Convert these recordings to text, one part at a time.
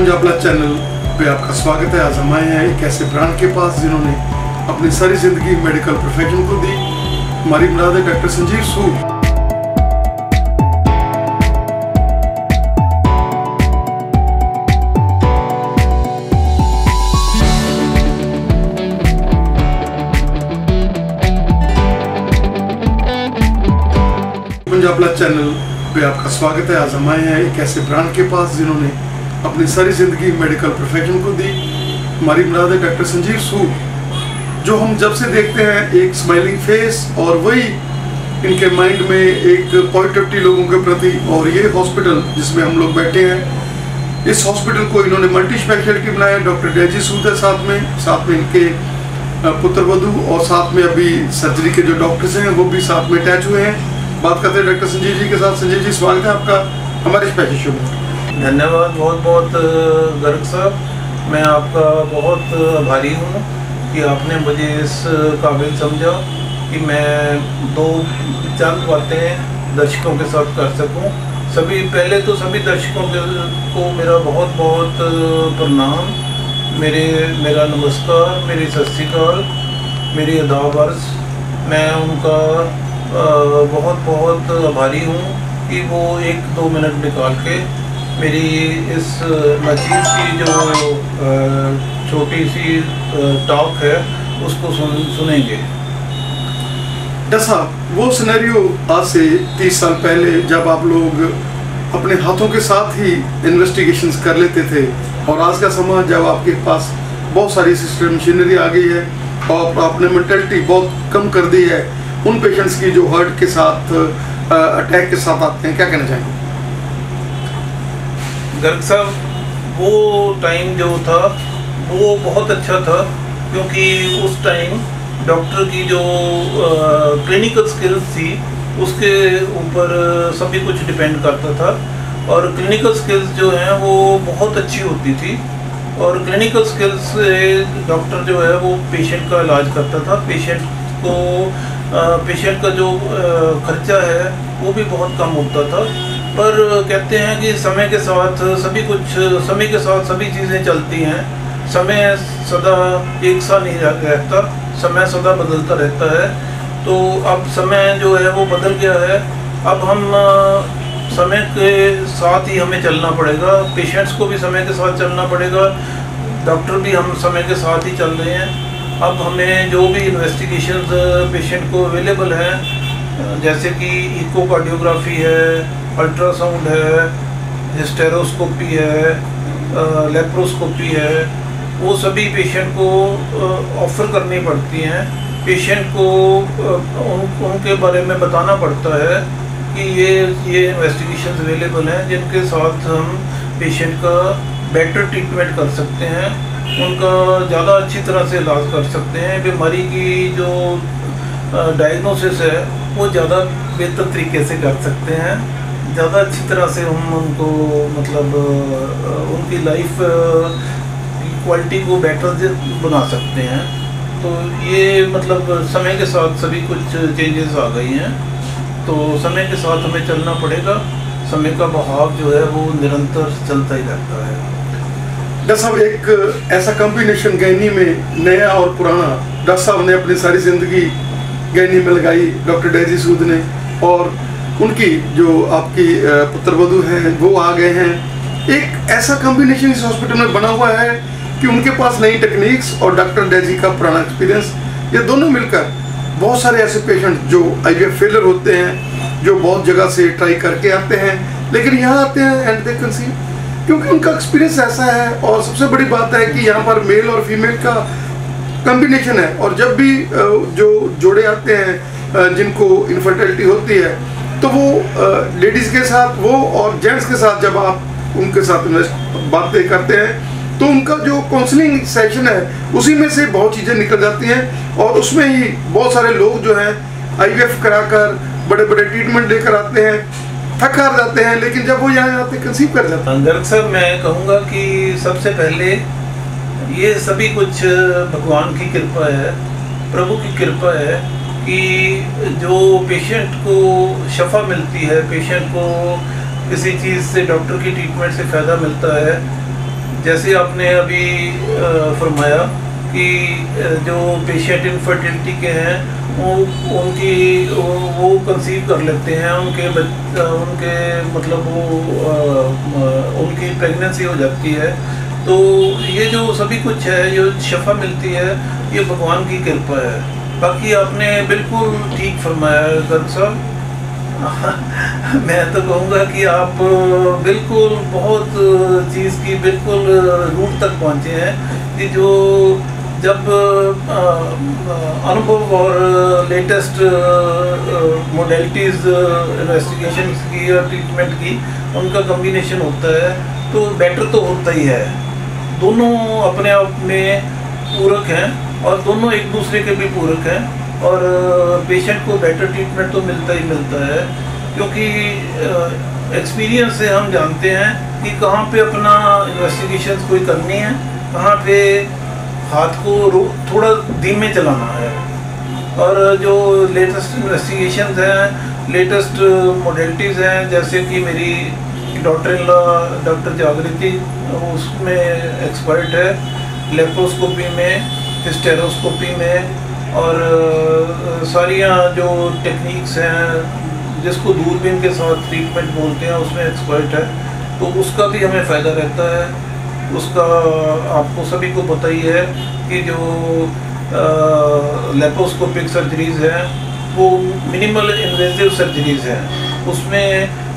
Punjab plus channel पे आपका स्वागत है। आज हम आए हैं एक ऐसे ब्रांड के पास जिन्होंने अपनी सारी जिंदगी मेडिकल प्रोफेशन को दी। हमारी मुराद है डॉक्टर संजीव सूद। पंजाब प्लस चैनल पे आपका स्वागत है। आज हम आए हैं एक ऐसे ब्रांड के पास जिन्होंने अपनी सारी ज़िंदगी मेडिकल प्रोफेशन को दी। हमारी मुराद है डॉक्टर संजीव सूद, जो हम जब से देखते हैं एक स्माइलिंग फेस और वही इनके माइंड में एक पॉजिटिविटी लोगों के प्रति। और ये हॉस्पिटल जिसमें हम लोग बैठे हैं, इस हॉस्पिटल को इन्होंने मल्टी स्पेशलिटी बनाया। डॉक्टर डेजी सूद है साथ में इनके पुत्र वधू और साथ में अभी सर्जरी के जो डॉक्टर्स हैं वो भी साथ में अटैच हुए हैं। बात करते हैं डॉक्टर संजीव जी के साथ। संजीव जी, स्वागत है आपका हमारे स्पेशल शो में। धन्यवाद बहुत बहुत गर्ग साहब, मैं आपका बहुत आभारी हूँ कि आपने मुझे इस काबिल समझा कि मैं दो चंद बातें दर्शकों के साथ कर सकूँ। पहले तो सभी दर्शकों को मेरा बहुत बहुत प्रणाम, मेरा नमस्कार, मेरी सत श्री अकाल, मेरी आदाब अर्ज़। मैं उनका बहुत बहुत आभारी हूँ कि वो 1-2 मिनट निकाल के मेरी इस नचीज की जो छोटी सी टॉक है उसको सुनेंगे। डॉक्टर साहब, वो सिनेरियो आज से 30 साल पहले जब आप लोग अपने हाथों के साथ ही इन्वेस्टिगेशंस कर लेते थे, और आज का समय जब आपके पास बहुत सारी सिस्टम मशीनरी आ गई है और आपने मेंटलिटी बहुत कम कर दी है उन पेशेंट्स की जो हार्ट के साथ अटैक के साथ आते हैं, क्या कहना चाहेंगे? गर्ग साहब, वो टाइम जो था वो बहुत अच्छा था, क्योंकि उस टाइम डॉक्टर की जो क्लिनिकल स्किल्स थी उसके ऊपर सभी कुछ डिपेंड करता था। और क्लिनिकल स्किल्स जो हैं वो बहुत अच्छी होती थी, और क्लिनिकल स्किल्स से डॉक्टर जो है वो पेशेंट का इलाज करता था। पेशेंट का जो खर्चा है वो भी बहुत कम होता था। पर कहते हैं कि समय के साथ सभी चीज़ें चलती हैं। समय सदा एक सा नहीं रहता, समय सदा बदलता रहता है। तो अब समय जो है वो बदल गया है। अब हम समय के साथ ही हमें चलना पड़ेगा, पेशेंट्स को भी समय के साथ चलना पड़ेगा, डॉक्टर भी हम समय के साथ ही चल रहे हैं। अब हमें जो भी इन्वेस्टिगेशंस पेशेंट को अवेलेबल हैं, जैसे कि इकोकार्डियोग्राफी है, अल्ट्रासाउंड है, हिस्टेरोस्कोपी है, लेप्रोस्कोपी है, वो सभी पेशेंट को ऑफ़र करनी पड़ती हैं। पेशेंट को उनके बारे में बताना पड़ता है कि ये इन्वेस्टिगेशंस अवेलेबल हैं जिनके साथ हम पेशेंट का बेटर ट्रीटमेंट कर सकते हैं, उनका ज़्यादा अच्छी तरह से इलाज कर सकते हैं। बीमारी की जो डायग्नोसिस है वो ज़्यादा बेहतर तरीके से कर सकते हैं, ज़्यादा अच्छी तरह से हम उनको उनकी लाइफ की क्वालिटी को बेटर बना सकते हैं। तो ये समय के साथ सभी कुछ चेंजेस आ गई हैं, तो समय के साथ हमें चलना पड़ेगा। समय का बहाव जो है वो निरंतर चलता ही रहता है। डॉक्टर साहब, एक ऐसा कॉम्बिनेशन गैनी में नया और पुराना, डॉक्टर साहब ने अपनी सारी जिंदगी गैनी में लगाई, डॉक्टर डेजी सूद ने, और उनकी जो आपकी पुत्र वधू हैं वो आ गए हैं। एक ऐसा कॉम्बिनेशन इस हॉस्पिटल में बना हुआ है कि उनके पास नई टेक्निक्स और डॉक्टर डेजी का पुराना एक्सपीरियंस, ये दोनों मिलकर बहुत सारे ऐसे पेशेंट जो IVF फेलियर होते हैं, जो बहुत जगह से ट्राई करके आते हैं लेकिन यहाँ आते हैं एंड दे कंसीव, क्योंकि उनका एक्सपीरियंस ऐसा है। और सबसे बड़ी बात है कि यहाँ पर मेल और फीमेल का कॉम्बिनेशन है, और जब भी जो जोड़े आते हैं जिनको इनफर्टिलिटी होती है, तो वो लेडीज़ के साथ वो और जेंट्स के साथ जब आप उनके साथ बातें करते हैं तो उनका जो काउंसलिंग सेशन है उसी में से बहुत चीज़ें निकल जाती हैं, और उसमें ही बहुत सारे लोग जो हैं IVF कराकर बड़े बड़े ट्रीटमेंट लेकर आते हैं, थक हार जाते हैं, लेकिन जब वो यहाँ आते कंसीव कर जाते हैं। गर्ग साहब, मैं कहूँगा कि सबसे पहले ये सभी कुछ भगवान की कृपा है, प्रभु की कृपा है कि जो पेशेंट को शफा मिलती है, पेशेंट को किसी चीज़ से, डॉक्टर की ट्रीटमेंट से फ़ायदा मिलता है, जैसे आपने अभी फरमाया कि जो पेशेंट इनफर्टिलिटी के हैं वो कंसीव कर लेते हैं, उनके मतलब उनकी प्रेगनेंसी हो जाती है। तो ये जो सभी कुछ है, ये शफा मिलती है, ये भगवान की कृपा है। बाकी आपने बिल्कुल ठीक फरमाया गर्ग साहब। मैं तो कहूँगा कि आप बिल्कुल बहुत चीज़ की बिल्कुल रूट तक पहुँचे हैं कि जो जब अनुभव और लेटेस्ट मोडेलिटीज़ इन्वेस्टिगेशन की और ट्रीटमेंट की उनका कॉम्बिनेशन होता है तो बेटर तो होता ही है। दोनों अपने आप में पूरक हैं और दोनों एक दूसरे के भी पूरक हैं, और पेशेंट को बेटर ट्रीटमेंट तो मिलता ही मिलता है, क्योंकि एक्सपीरियंस से हम जानते हैं कि कहाँ पे अपना इन्वेस्टिगेशन कोई करनी है, कहाँ पे हाथ को थोड़ा धीमे चलाना है। और जो लेटेस्ट इन्वेस्टिगेशन हैं, लेटेस्ट मोडेलिटीज़ हैं, जैसे कि मेरी डॉक्टर जागृति उसमें एक्सपर्ट है, लेप्रोस्कोपी में, हिस्टेरोस्कोपी में, और सारियाँ जो टेक्निक्स हैं जिसको दूरबीन के साथ ट्रीटमेंट बोलते हैं उसमें एक्सपर्ट है, तो उसका भी हमें फ़ायदा रहता है। उसका आपको सभी को पता ही है कि जो लेप्रोस्कोपिक सर्जरीज़ हैं वो मिनिमल इन्वेजिव सर्जरीज़ हैं। उसमें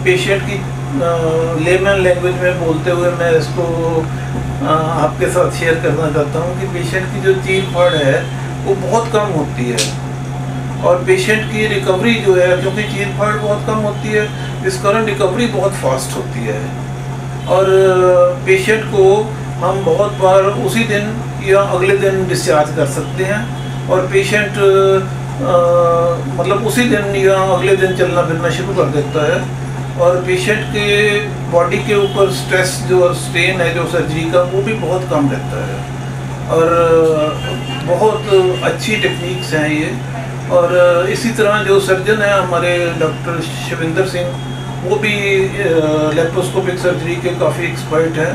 पेशेंट की लेमन लैंग्वेज में बोलते हुए मैं इसको आपके साथ शेयर करना चाहता हूँ कि पेशेंट की जो चीर फाड़ है वो बहुत कम होती है, और पेशेंट की रिकवरी जो है, क्योंकि चीर फाड़ बहुत कम होती है इस कारण रिकवरी बहुत फास्ट होती है। और पेशेंट को हम बहुत बार उसी दिन या अगले दिन डिस्चार्ज कर सकते हैं, और पेशेंट मतलब उसी दिन या अगले दिन चलना फिरना शुरू कर देता है, और पेशेंट के बॉडी के ऊपर स्ट्रेस जो स्ट्रेन है जो सर्जरी का वो भी बहुत कम रहता है। और बहुत अच्छी टेक्निक्स हैं ये। और इसी तरह जो सर्जन है हमारे डॉक्टर शिविंदर सिंह, वो भी लेप्रोस्कोपिक सर्जरी के काफ़ी एक्सपर्ट हैं।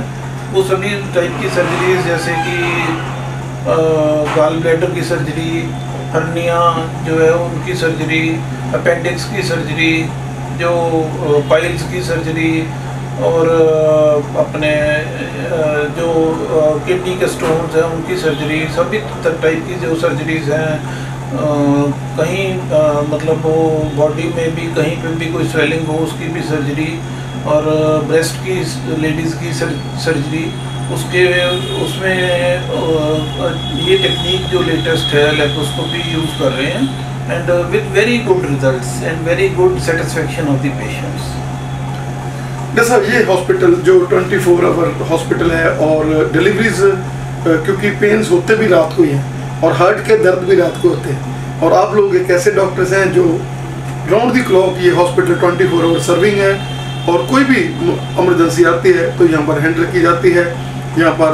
वो सभी टाइप की सर्जरीज जैसे कि गाल ब्लैडर की सर्जरी, हर्निया जो है उनकी सर्जरी, अपेंडिक्स की सर्जरी, जो पाइल्स की सर्जरी, और अपने जो किडनी के स्टोन्स हैं उनकी सर्जरी, सभी टाइप की जो सर्जरीज हैं। कहीं मतलब वो बॉडी में भी कहीं पे भी कोई स्वेलिंग हो उसकी भी सर्जरी, और ब्रेस्ट की लेडीज़ की सर्जरी उसमें ये टेक्निक जो लेटेस्ट है लेप्रोस्कोपी यूज़ कर रहे हैं, and with very good results and very good satisfaction of the patients. जैसा ये हॉस्पिटल जो 24 आवर हॉस्पिटल है, और डिलीवरीज क्योंकि पेन्स होते भी रात को ही हैं और हार्ट के दर्द भी रात को होते हैं, और आप लोग एक ऐसे डॉक्टर्स हैं जो राउंड द क्लॉक ये हॉस्पिटल 24 आवर सर्विंग है, और कोई भी इमरजेंसी आती है तो यहाँ पर हैंडल की जाती है। यहाँ पर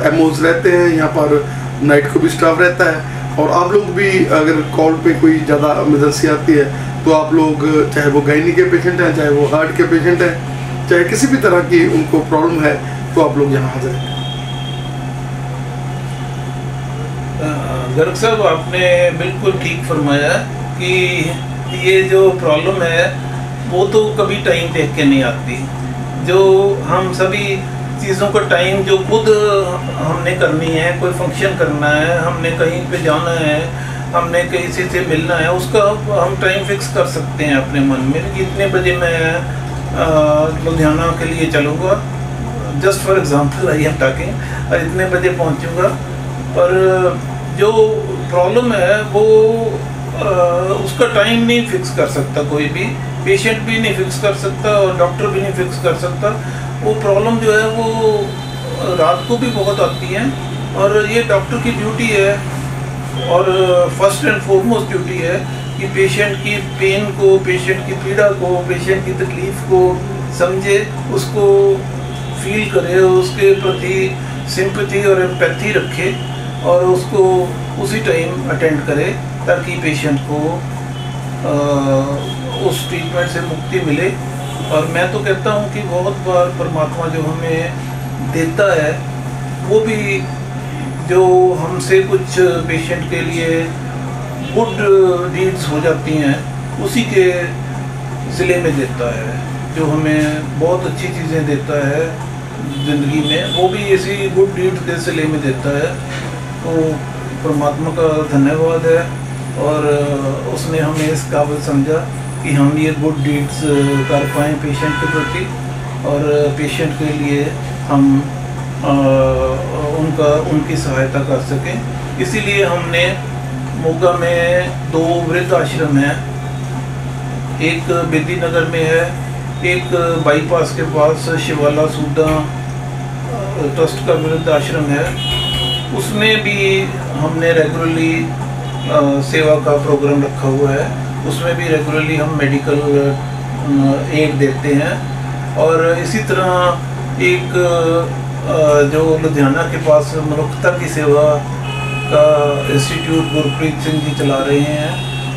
एमओज रहते हैं, यहाँ पर नाइट को भी स्टाफ रहता है, और आप लोग भी अगर कॉल पे कोई ज़्यादा इमरजेंसी आती है तो आप लोग, चाहे वो गायनी के पेशेंट हैं, चाहे वो हार्ट के पेशेंट हैं, चाहे किसी भी तरह की उनको प्रॉब्लम है, तो आप लोग यहाँ हाजिर हैं। गर्ग साहब आपने बिल्कुल ठीक फरमाया कि ये जो प्रॉब्लम है वो तो कभी टाइम देख के नहीं आती। जो हम सभी चीज़ों का टाइम जो खुद हमने करनी है, कोई फंक्शन करना है, हमने कहीं पे जाना है, हमने किसी से मिलना है, उसका हम टाइम फिक्स कर सकते हैं अपने मन में कि इतने बजे मैं लुधियाना के लिए चलूँगा, just for example I am talking, और इतने बजे पहुँचूँगा। पर जो प्रॉब्लम है वो उसका टाइम नहीं फिक्स कर सकता कोई भी, पेशेंट भी नहीं फिक्स कर सकता और डॉक्टर भी नहीं फिक्स कर सकता। वो प्रॉब्लम जो है वो रात को भी बहुत आती है, और ये डॉक्टर की ड्यूटी है, और फर्स्ट एंड फॉरमोस्ट ड्यूटी है कि पेशेंट की पेन को, पेशेंट की पीड़ा को, पेशेंट की तकलीफ़ को समझे, उसको फील करे, उसके प्रति सिंपैथी और एम्पैथी रखे, और उसको उसी टाइम अटेंड करे ताकि पेशेंट को उस ट्रीटमेंट से मुक्ति मिले। और मैं तो कहता हूँ कि बहुत बार परमात्मा जो हमें देता है वो भी जो हमसे कुछ पेशेंट के लिए गुड डीड्स हो जाती हैं उसी के सिले में देता है, जो हमें बहुत अच्छी चीज़ें देता है ज़िंदगी में, वो भी इसी गुड डीड्स के सिले में देता है। तो परमात्मा का धन्यवाद है, और उसने हमें इस काबिल समझा कि हम ये गुड डीड्स कर पाएँ पेशेंट के प्रति, और पेशेंट के लिए हम उनकी सहायता कर सकें। इसीलिए हमने मोगा में 2 वृद्ध आश्रम हैं, एक बेदी नगर में है, एक बाईपास के पास शिवाला सूदा ट्रस्ट का वृद्ध आश्रम है। उसमें भी हमने रेगुलरली सेवा का प्रोग्राम रखा हुआ है, उसमें भी रेगुलरली हम मेडिकल एड देते हैं। और इसी तरह एक जो लुधियाना के पास मनुष्यता की सेवा का इंस्टीट्यूट गुरप्रीत सिंह जी चला रहे हैं,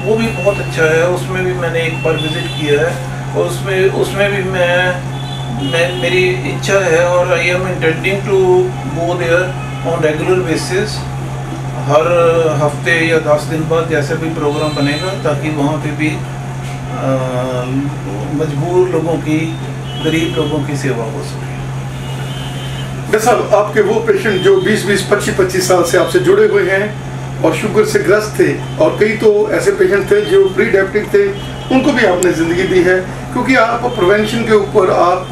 वो भी बहुत अच्छा है। उसमें भी मैंने एक बार विज़िट किया है, और उसमें भी मेरी इच्छा है, और I am intending to go there on regular basis, हर हफ्ते या 10 दिन बाद जैसे भी प्रोग्राम बनेगा, ताकि वहाँ पे भी मजबूर लोगों की, गरीब लोगों की सेवा हो सके। डॉक्टर साहब, आपके वो पेशेंट जो 20-20, 25-25 साल से आपसे जुड़े हुए हैं और शुगर से ग्रस्त थे, और कई तो ऐसे पेशेंट थे जो प्री डायबिटिक थे, उनको भी आपने ज़िंदगी दी है, क्योंकि आप प्रिवेंशन के ऊपर, आप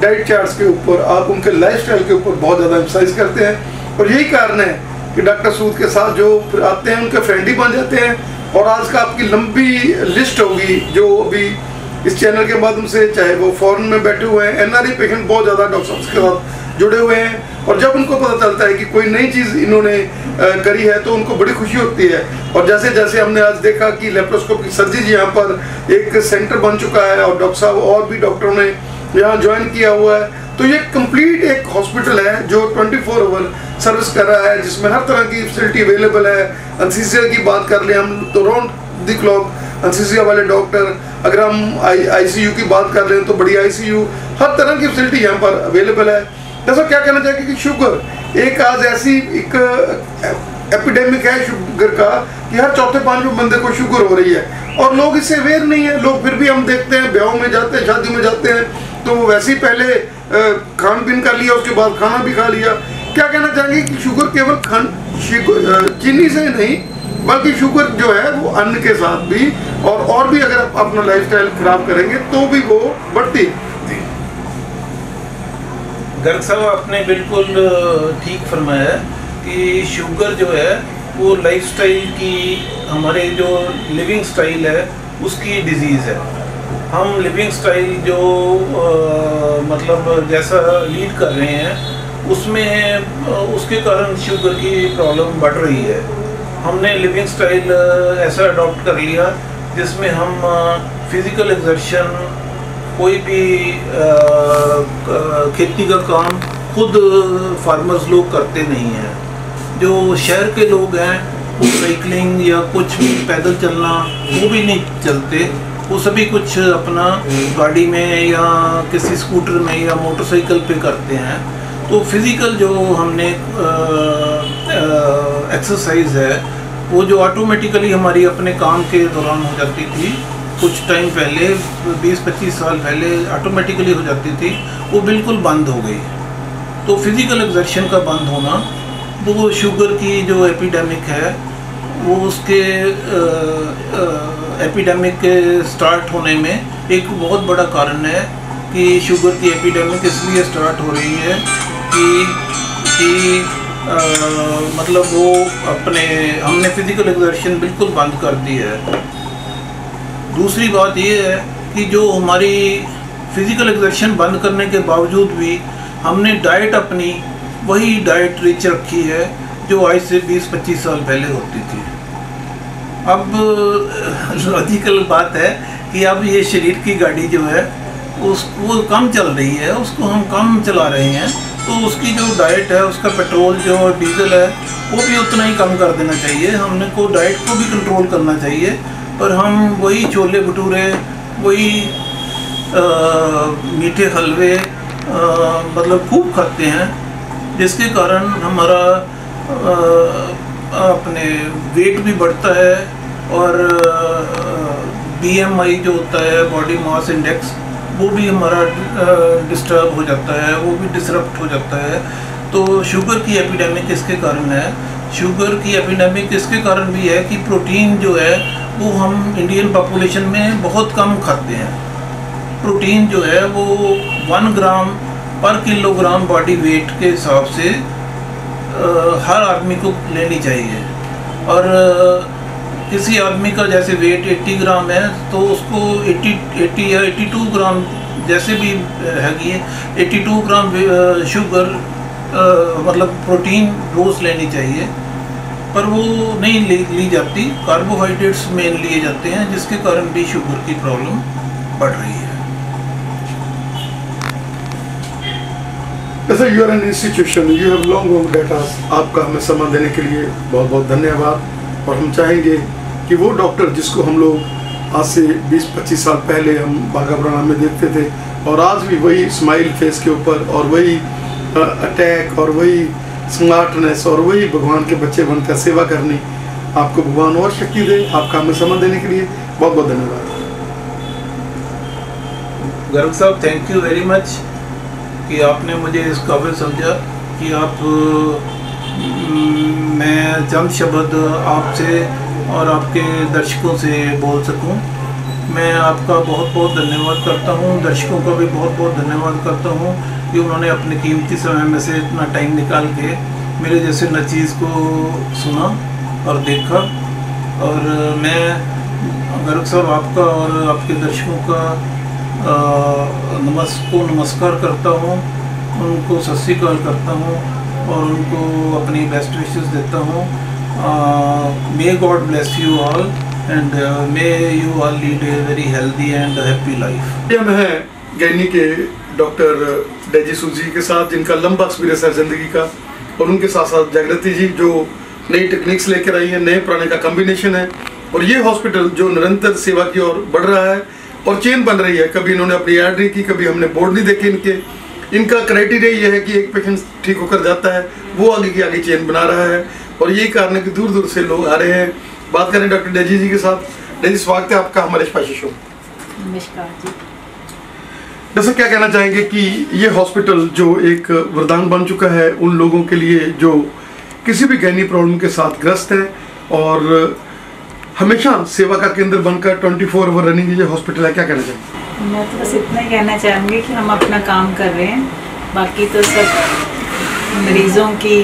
डाइट चार्ट्स के ऊपर, आप उनके लाइफस्टाइल के ऊपर बहुत ज़्यादा एम्फसाइज करते हैं। और यही कारण है कि डॉक्टर सूद के साथ जो आते हैं उनके फ्रेंड ही बन जाते हैं। और आज का आपकी लंबी लिस्ट होगी जो अभी इस चैनल के माध्यम से, चाहे वो फॉरेन में बैठे हुए हैं, एनआरआई पेशेंट बहुत ज़्यादा डॉक्टर साहब के साथ जुड़े हुए हैं, और जब उनको पता चलता है कि कोई नई चीज़ इन्होंने करी है तो उनको बड़ी खुशी होती है। और जैसे जैसे हमने आज देखा कि लेप्रोस्कोपी सर्जरी यहाँ पर एक सेंटर बन चुका है, और डॉक्टर साहब और भी डॉक्टरों ने यहाँ ज्वाइन किया हुआ है, तो ये कंप्लीट एक हॉस्पिटल है जो 24 आवर सर्विस कर रहा है, जिसमें हर तरह की फैसिलिटी अवेलेबल है। एनेस्थीसिया की बात कर लें हम तो राउंड द क्लॉक एनेस्थीसिया वाले डॉक्टर, अगर हम आईसीयू की बात कर लें तो बड़ी आईसीयू, हर तरह की फैसिलिटी यहाँ पर अवेलेबल है। जैसा क्या कहना चाहिए कि शुगर एक आज ऐसी एक एपिडेमिक है शुगर का कि हर चौथे 5वें बंदे को शुगर हो रही है, और लोग इससे अवेयर नहीं है। लोग फिर भी हम देखते हैं ब्याह में जाते हैं, शादी में जाते हैं, तो वो वैसे ही पहले खान पीन कर लिया, उसके बाद खाना भी खा लिया। क्या कहना चाहेंगे कि शुगर केवल चीनी से नहीं, बल्कि शुगर जो है वो अन्न के साथ भी, और भी अगर आप अपना लाइफस्टाइल खराब करेंगे तो भी वो बढ़ती। गर्ग साहब, आपने बिल्कुल ठीक फरमाया कि शुगर जो है वो लाइफस्टाइल की, हमारे जो लिविंग स्टाइल है उसकी डिजीज़ है। हम लिविंग स्टाइल जो मतलब जैसा लीड कर रहे हैं उसमें उसके कारण शुगर की प्रॉब्लम बढ़ रही है। हमने लिविंग स्टाइल ऐसा अडॉप्ट कर लिया जिसमें हम फिज़िकल एक्सर्शन, कोई भी खेती का काम खुद फार्मर्स लोग करते नहीं हैं। जो शहर के लोग हैं वो साइकिलिंग या कुछ भी पैदल चलना वो भी नहीं चलते, वो सभी कुछ अपना गाड़ी में या किसी स्कूटर में या मोटरसाइकिल पे करते हैं। तो फिज़िकल जो हमने एक्सरसाइज है वो जो ऑटोमेटिकली हमारी अपने काम के दौरान हो जाती थी, कुछ टाइम पहले 20-25 साल पहले ऑटोमेटिकली हो जाती थी, वो बिल्कुल बंद हो गई। तो फिज़िकल एक्सर्शन का बंद होना वो शुगर की जो एपिडेमिक है वो उसके एपिडेमिक के स्टार्ट होने में एक बहुत बड़ा कारण है कि शुगर की एपिडेमिक इसलिए स्टार्ट हो रही है कि मतलब वो हमने फिज़िकल एक्सर्शन बिल्कुल बंद कर दी है। दूसरी बात ये है कि जो हमारी फिज़िकल एक्सर्शन बंद करने के बावजूद भी हमने डाइट अपनी वही डाइट रिच रखी है जो आज से 20-25 साल पहले होती थी। अब लॉजिकल बात है कि अब ये शरीर की गाड़ी जो है वो कम चल रही है, उसको हम कम चला रहे हैं, तो उसकी जो डाइट है, उसका पेट्रोल जो डीजल है वो भी उतना ही कम कर देना चाहिए। हमने को डाइट को भी कंट्रोल करना चाहिए, पर हम वही छोले भटूरे, वही मीठे हलवे मतलब खूब खाते हैं, जिसके कारण हमारा अपने वेट भी बढ़ता है और BMI जो होता है, बॉडी मास इंडेक्स, वो भी हमारा डिस्टर्ब हो जाता है, वो भी डिसरप्ट हो जाता है। तो शुगर की एपिडेमिक इसके कारण है। शुगर की एपिडेमिक इसके कारण भी है कि प्रोटीन जो है वो हम इंडियन पॉपुलेशन में बहुत कम खाते हैं। प्रोटीन जो है वो 1 ग्राम पर किलोग्राम बॉडी वेट के हिसाब से हर आदमी को लेनी चाहिए। और किसी आदमी का जैसे वेट 80 ग्राम है तो उसको 80 या 82 ग्राम जैसे भी है, 82 ग्राम शुगर मतलब प्रोटीन रोज़ लेनी चाहिए, पर वो नहीं ली जाती। कार्बोहाइड्रेट्स मेन लिए जाते हैं, जिसके कारण भी शुगर की प्रॉब्लम बढ़ रही है। Sir, you are an institution, you have long data. आपका हमें समय देने के लिए बहुत बहुत धन्यवाद। और हम चाहेंगे कि वो डॉक्टर जिसको हम लोग आज से 20-25 साल पहले हम बाघा पुराना में देखते थे, और आज भी वही स्माइल फेस के ऊपर और वही अटैक और वही स्मार्टनेस और वही भगवान के बच्चे बनकर सेवा करनी, आपको भगवान और शक्ति दे। आपका हमें समय देने के लिए बहुत बहुत धन्यवाद। गर्ग साहब, थैंक यू वेरी मच कि आपने मुझे इस काबिल समझा कि आप मैं चंद शब्द आपसे और आपके दर्शकों से बोल सकूं। मैं आपका बहुत बहुत धन्यवाद करता हूं, दर्शकों का भी बहुत बहुत धन्यवाद करता हूं कि उन्होंने अपने कीमती समय में से इतना टाइम निकाल के मेरे जैसे नचीज़ को सुना और देखा। और मैं गर्ग साहब आपका और आपके दर्शकों का नमस्कार करता हूँ, उनको सत श्री अकाल करता हूँ और उनको अपनी बेस्ट विशेस देता हूँ। May God bless you all and may you all lead a very healthy and happy life. हम हैं गैनी के डॉक्टर डेजी सूद जी के साथ, जिनका लंबा एक्सपीरियंस है जिंदगी का, और उनके साथ साथ जागृति जी जो नई टेक्निक्स लेकर आई है, नए पुराने का कॉम्बिनेशन है। और ये हॉस्पिटल जो निरंतर सेवा की ओर बढ़ रहा है और चेन बन रही है। कभी इन्होंने अपनी ऐड नहीं की, कभी हमने बोर्ड नहीं देखे इनके। इनका क्राइटेरिया ये है कि एक पेशेंट ठीक होकर जाता है, वो आगे की आगे चेन बना रहा है, और यही कारण है कि दूर दूर से लोग आ रहे हैं। बात करें डॉक्टर डेजी जी के साथ। डेजी, स्वागत है आपका हमारे स्पेशल शो। नमस्कार जी। जैसा क्या कहना चाहेंगे कि ये हॉस्पिटल जो एक वरदान बन चुका है उन लोगों के लिए जो किसी भी गैनी प्रॉब्लम के साथ ग्रस्त है, और हमेशा सेवा का केंद्र बनकर 24 आवर रनिंग ये हॉस्पिटल है, क्या कहना चाहेंगे? मैं तो बस इतना ही कहना चाहूँगी कि हम अपना काम कर रहे हैं, बाकी तो सब मरीजों की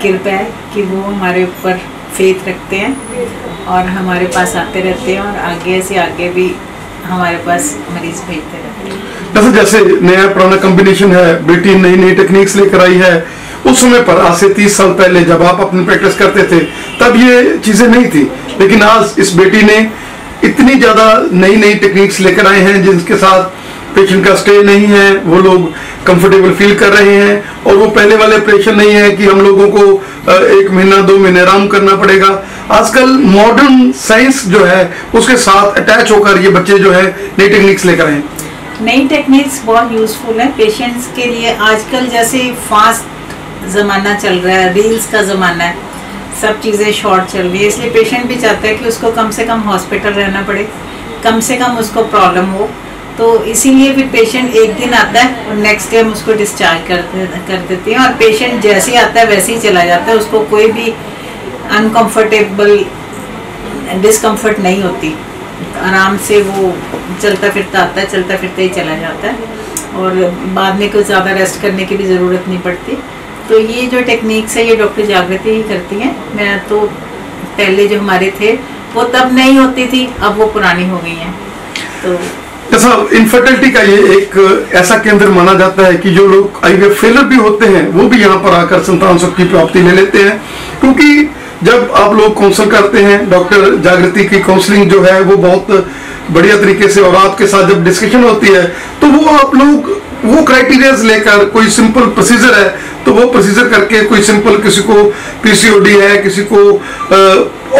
कृपा है कि वो हमारे ऊपर फेथ रखते हैं और हमारे पास आते रहते हैं, और आगे से आगे भी हमारे पास मरीज भेजते रहते हैं। जैसे नया पुराना कॉम्बिनेशन है, बेटी नई नई टेक्निक्स लेकर आई है। उस समय पर आज से 30 साल पहले जब आप अपनी प्रैक्टिस करते थे तब ये चीजें नहीं थी, लेकिन आज इस बेटी ने इतनी ज्यादा नई नई टेक्निक्स लेकर आए हैं जिनके साथ पेशेंट का स्टे नहीं है, वो लोग कंफर्टेबल फील कर रहे हैं, और वो पहले वाले ऑपरेशन नहीं है कि हम लोगों को 1 महीना 2 महीने आराम करना पड़ेगा। आजकल मॉडर्न साइंस जो है उसके साथ अटैच होकर ये बच्चे जो है नई टेक्निक्स लेकर आए। नई टेक्निक्स बहुत यूजफुल है पेशेंट्स के लिए। आजकल जैसे फास्ट ज़माना चल रहा है, रील्स का ज़माना है, सब चीज़ें शॉर्ट चल रही है, इसलिए पेशेंट भी चाहता है कि उसको कम से कम हॉस्पिटल रहना पड़े, कम से कम उसको प्रॉब्लम हो। तो इसीलिए फिर पेशेंट एक दिन आता है और नेक्स्ट डे हम उसको डिस्चार्ज कर देते हैं, और पेशेंट जैसे ही आता है वैसे ही चला जाता है, उसको कोई भी अनकंफर्टेबल डिस्कम्फर्ट नहीं होती, आराम से वो चलता फिरता आता है, चलता फिरता ही चला जाता है, और बाद में कुछ ज़्यादा रेस्ट करने की भी ज़रूरत नहीं पड़ती। तो ये जो टेक्निक्स है ये डॉक्टर जागृति ही करती हैं। मैं तो पहले जो हमारे थे वो तब नहीं होती थी, अब वो पुरानी हो गई हैं। तो ऐसा इनफर्टिलिटी का ये एक ऐसा केंद्र माना जाता है कि जो लोग आईवीएफ फेलर भी होते हैं वो भी यहाँ पर आकर संतान सुख की प्राप्ति ले लेते हैं, क्योंकि जब आप लोग काउंसल करते हैं, डॉक्टर जागृति की काउंसलिंग जो है वो बहुत बढ़िया तरीके से, और आपके साथ जब डिस्कशन होती है तो वो आप लोग वो क्राइटेरियाज लेकर कोई सिंपल प्रोसीजर है तो वो प्रोसीजर करके, कोई सिंपल किसी को पीसीओडी है, किसी को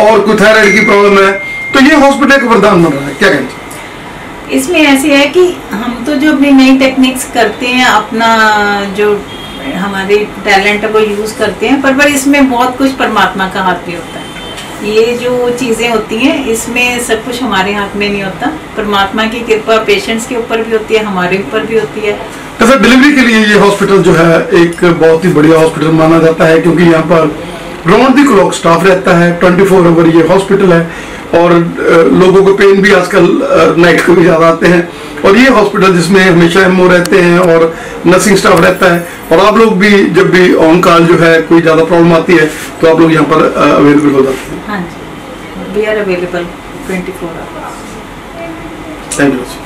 और कोई थायराइड की प्रॉब्लम है, तो ये हॉस्पिटल का वरदान बन रहा है, क्या कहते हैं? इसमें ऐसे है कि हम तो जो भी नई टेक्निक्स करते हैं, अपना जो हमारे टैलेंट है वो यूज करते हैं, पर इसमें बहुत कुछ परमात्मा का हाथ भी होता है। ये जो चीजें होती हैं इसमें सब कुछ हमारे हाथ में नहीं होता, परमात्मा की कृपा पेशेंट्स के ऊपर भी होती है, हमारे ऊपर भी होती है। तो सर डिलीवरी के लिए ये हॉस्पिटल जो है एक बहुत ही बढ़िया हॉस्पिटल माना जाता है, क्योंकि यहाँ पर राउंड दी क्लॉक स्टाफ रहता है, 24 आवर ये हॉस्पिटल है, और लोगों को पेन भी आजकल नाइट को भी ज्यादा आते हैं, और ये हॉस्पिटल जिसमें हमेशा एमओ रहते हैं और नर्सिंग स्टाफ रहता है, और आप लोग भी जब भी ऑन कॉल जो है कोई ज्यादा प्रॉब्लम आती है तो आप लोग यहाँ पर अवेलेबल हो जाते हैं। हाँ जी, we are available 24 hours. Thank you.